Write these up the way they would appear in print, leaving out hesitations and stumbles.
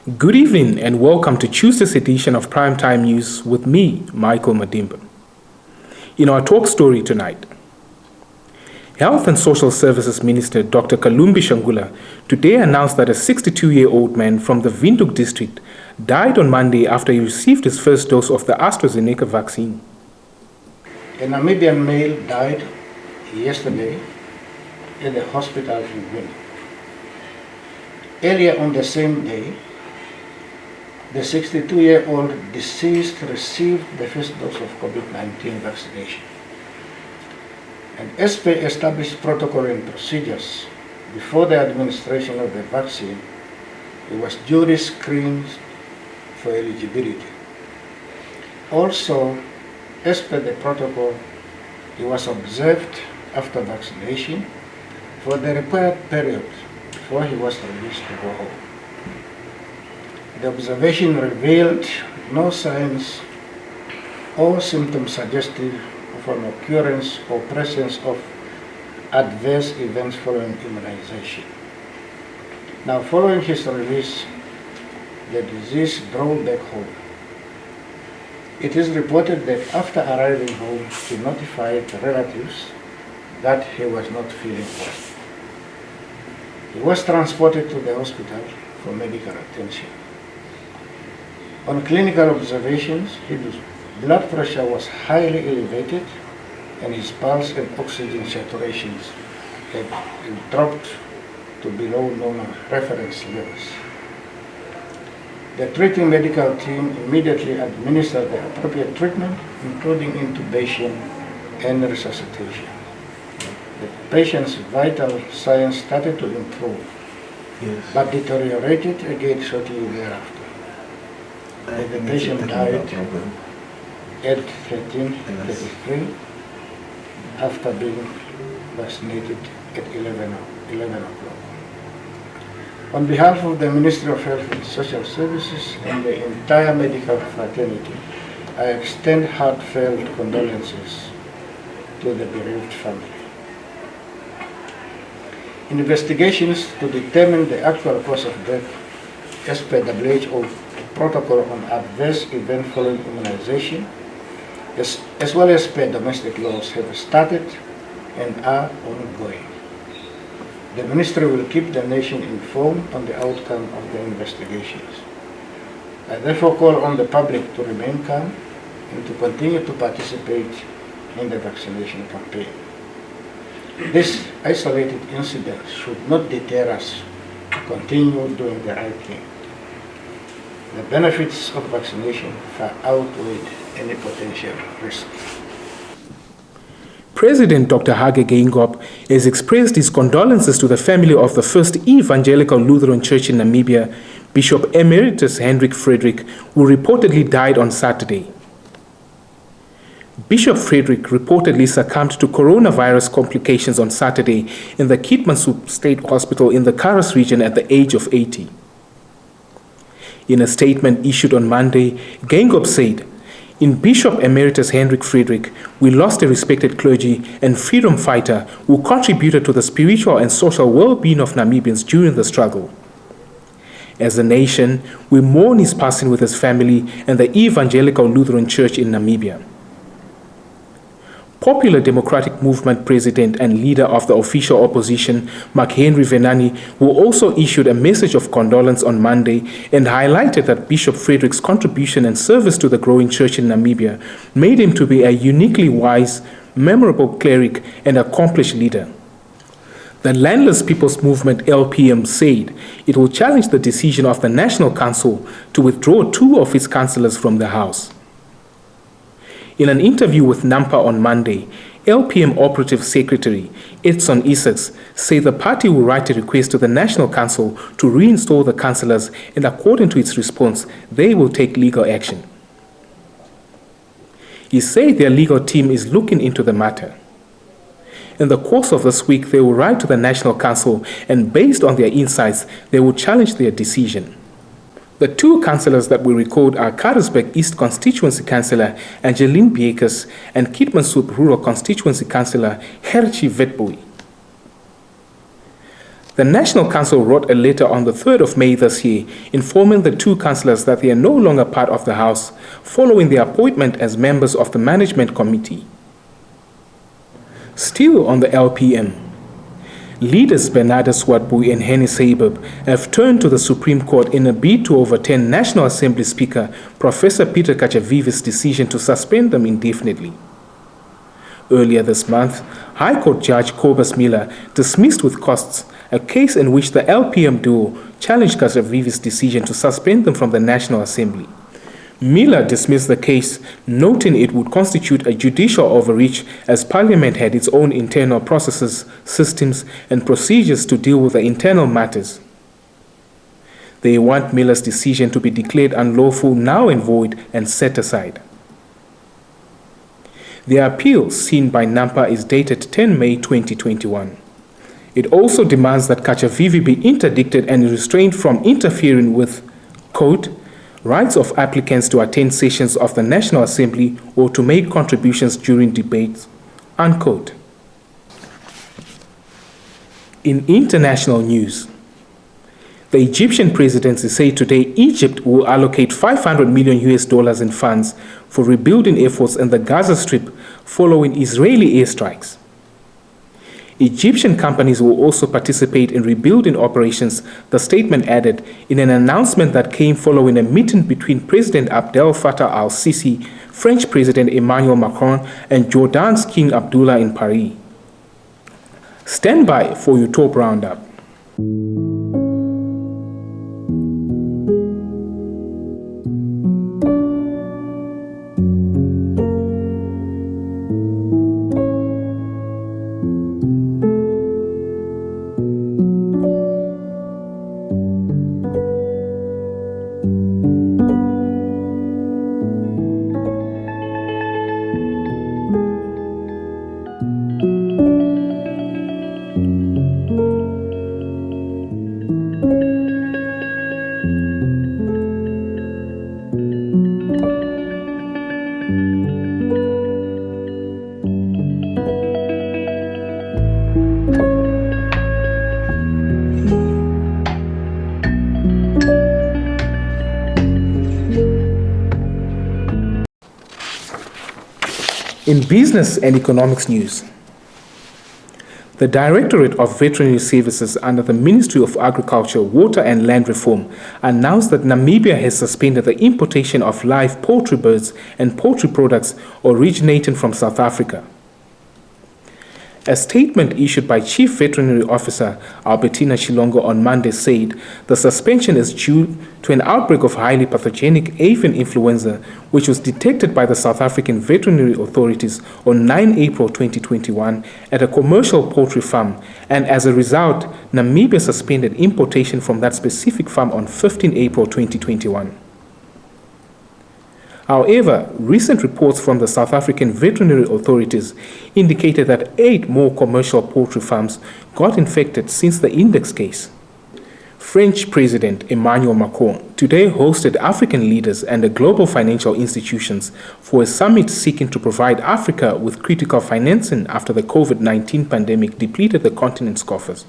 Good evening and welcome to Tuesday's edition of Primetime News with me, Michael Madimba. In our talk story tonight, Health and Social Services Minister Dr. Kalumbi Shangula today announced that a 62-year-old man from the Windhoek district died on Monday after he received his first dose of the AstraZeneca vaccine. A Namibian male died yesterday at the hospital in Windhoek. Earlier on the same day, the 62-year-old deceased received the first dose of COVID-19 vaccination. And as per established protocol and procedures, before the administration of the vaccine, he was duly screened for eligibility. Also, as per the protocol, he was observed after vaccination for the required period before he was released to go home. The observation revealed no signs or symptoms suggestive of an occurrence or presence of adverse events following immunization. Now, following his release, the disease drove back home. It is reported that after arriving home, he notified relatives that he was not feeling well. He was transported to the hospital for medical attention. On clinical observations, his blood pressure was highly elevated and his pulse and oxygen saturations had dropped to below normal reference levels. The treating medical team immediately administered the appropriate treatment, including intubation and resuscitation. The patient's vital signs started to improve, but deteriorated again shortly thereafter. The patient died at 13:33 after being vaccinated at 11 o'clock. On behalf of the Ministry of Health and Social Services and the entire medical fraternity, I extend heartfelt condolences to the bereaved family. Investigations to determine the actual cause of death as per WHO protocol on adverse event following immunization, as well as per domestic laws, have started and are ongoing. The Ministry will keep the nation informed on the outcome of the investigations. I therefore call on the public to remain calm and to continue to participate in the vaccination campaign. This isolated incident should not deter us to continue doing the right thing. The benefits of vaccination far outweigh any potential risk. President Dr. Hage Geingob has expressed his condolences to the family of the First Evangelical Lutheran Church in Namibia, Bishop Emeritus Hendrik Frederick, who reportedly died on Saturday. Bishop Frederick reportedly succumbed to coronavirus complications on Saturday in the Keetmanshoop State Hospital in the Karas region at the age of 80. In a statement issued on Monday, Geingob said, "In Bishop Emeritus Hendrik Frederick, we lost a respected clergy and freedom fighter who contributed to the spiritual and social well-being of Namibians during the struggle. As a nation, we mourn his passing with his family and the Evangelical Lutheran Church in Namibia." Popular Democratic Movement president and leader of the official opposition, Mark Henry Venani, who also issued a message of condolence on Monday and highlighted that Bishop Frederick's contribution and service to the growing church in Namibia made him to be a uniquely wise, memorable cleric and accomplished leader. The Landless People's Movement LPM said it will challenge the decision of the National Council to withdraw 2 of its councillors from the House. In an interview with Nampa on Monday, LPM Operative Secretary Edson Isaacs said the party will write a request to the National Council to reinstall the councillors, and according to its response, they will take legal action. He said their legal team is looking into the matter. In the course of this week, they will write to the National Council, and based on their insights, they will challenge their decision. The 2 councillors that we recalled are Karasburg East Constituency Councillor Angeline Biekes and Keetmanshoop Rural Constituency Councillor Herchi Vetboy. The National Council wrote a letter on the 3rd of May this year informing the two councillors that they are no longer part of the House following their appointment as members of the Management Committee. Still on the LPM, leaders Bernarda Swartboe and Henny Seibob have turned to the Supreme Court in a bid to overturn National Assembly Speaker Professor Peter Kachavivi's decision to suspend them indefinitely. Earlier this month, High Court Judge Cobus Miller dismissed with costs a case in which the LPM duo challenged Kachavivi's decision to suspend them from the National Assembly. Miller dismissed the case, noting it would constitute a judicial overreach as Parliament had its own internal processes, systems, and procedures to deal with the internal matters. They want Miller's decision to be declared unlawful, null and void, and set aside. Their appeal, seen by NAMPA, is dated 10 May 2021. It also demands that Kachavivi be interdicted and restrained from interfering with, quote, rights of applicants to attend sessions of the National Assembly or to make contributions during debates, unquote. In international news, the Egyptian presidency said today Egypt will allocate $500 million in funds for rebuilding efforts in the Gaza Strip following Israeli airstrikes. Egyptian companies will also participate in rebuilding operations, the statement added, in an announcement that came following a meeting between President Abdel Fattah al-Sisi, French President Emmanuel Macron, and Jordan's King Abdullah in Paris. Stand by for your top roundup. In business and economics news, the Directorate of Veterinary Services under the Ministry of Agriculture, Water and Land Reform announced that Namibia has suspended the importation of live poultry birds and poultry products originating from South Africa. A statement issued by Chief Veterinary Officer Albertina Chilongo on Monday said the suspension is due to an outbreak of highly pathogenic avian influenza, which was detected by the South African veterinary authorities on 9 April 2021 at a commercial poultry farm, and as a result, Namibia suspended importation from that specific farm on 15 April 2021. However, recent reports from the South African veterinary authorities indicated that 8 more commercial poultry farms got infected since the index case. French President Emmanuel Macron today hosted African leaders and the global financial institutions for a summit seeking to provide Africa with critical financing after the COVID-19 pandemic depleted the continent's coffers.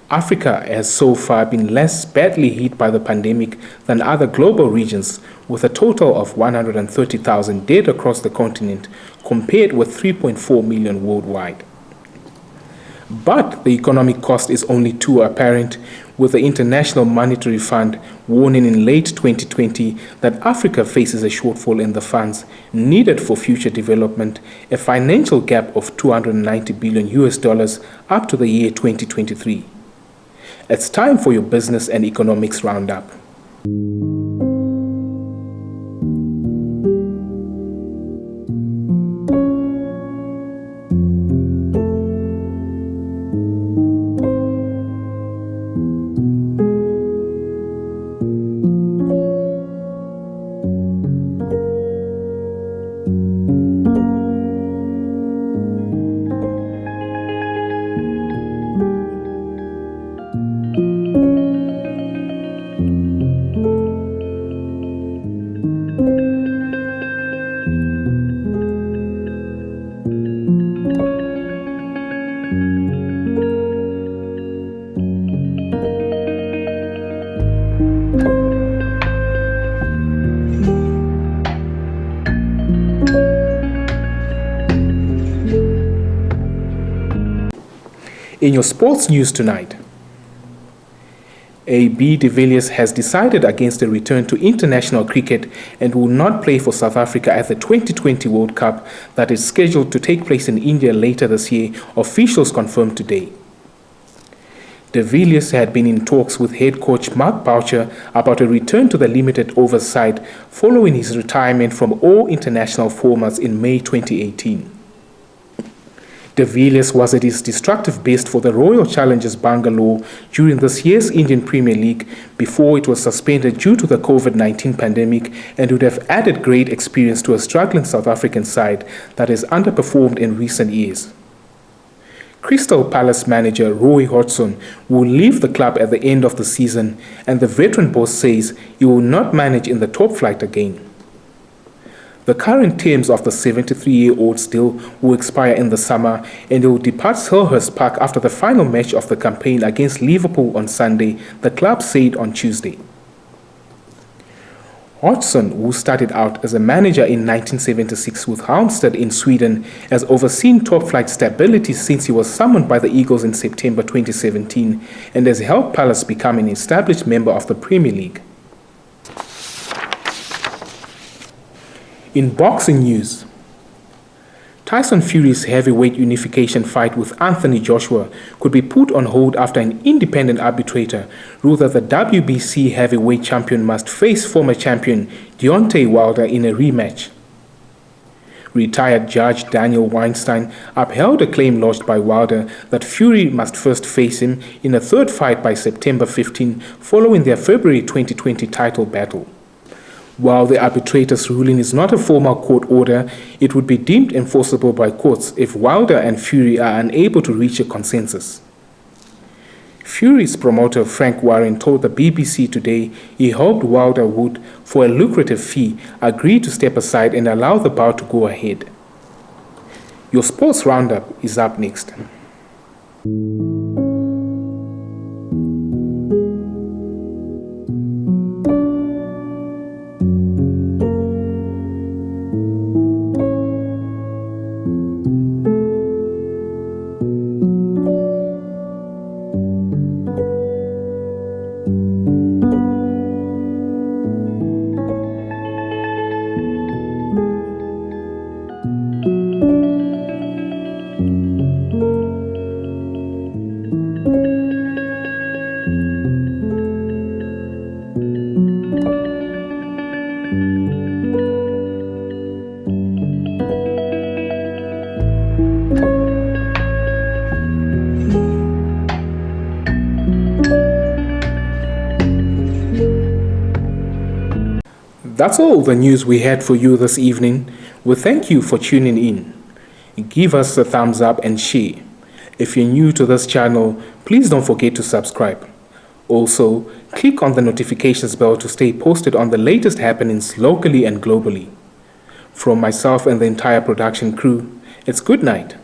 Africa has so far been less badly hit by the pandemic than other global regions, with a total of 130,000 dead across the continent, compared with 3.4 million worldwide. But the economic cost is only too apparent, with the International Monetary Fund warning in late 2020 that Africa faces a shortfall in the funds needed for future development, a financial gap of $290 billion up to the year 2023. It's time for your business and economics roundup. In your sports news tonight, AB de Villiers has decided against a return to international cricket and will not play for South Africa at the 2020 World Cup that is scheduled to take place in India later this year, officials confirmed today. De Villiers had been in talks with head coach Mark Boucher about a return to the limited overs side following his retirement from all international formats in May 2018. De Villiers was at his destructive best for the Royal Challengers Bangalore during this year's Indian Premier League before it was suspended due to the COVID-19 pandemic, and would have added great experience to a struggling South African side that has underperformed in recent years. Crystal Palace manager Roy Hodgson will leave the club at the end of the season, and the veteran boss says he will not manage in the top flight again. The current terms of the 73-year-old's deal will expire in the summer, and he will depart Selhurst Park after the final match of the campaign against Liverpool on Sunday, the club said on Tuesday. Hodgson, who started out as a manager in 1976 with Halmstad in Sweden, has overseen top-flight stability since he was summoned by the Eagles in September 2017 and has helped Palace become an established member of the Premier League. In boxing news, Tyson Fury's heavyweight unification fight with Anthony Joshua could be put on hold after an independent arbitrator ruled that the WBC heavyweight champion must face former champion Deontay Wilder in a rematch. Retired Judge Daniel Weinstein upheld a claim lodged by Wilder that Fury must first face him in a third fight by September 15 following their February 2020 title battle. While the arbitrator's ruling is not a formal court order, it would be deemed enforceable by courts if Wilder and Fury are unable to reach a consensus. Fury's promoter Frank Warren told the BBC today he hoped Wilder would, for a lucrative fee, agree to step aside and allow the bout to go ahead. Your sports roundup is up next. That's all the news we had for you this evening. We thank you for tuning in. Give us a thumbs up and share. If you're new to this channel, please don't forget to subscribe. Also, click on the notifications bell to stay posted on the latest happenings locally and globally. From myself and the entire production crew, it's good night.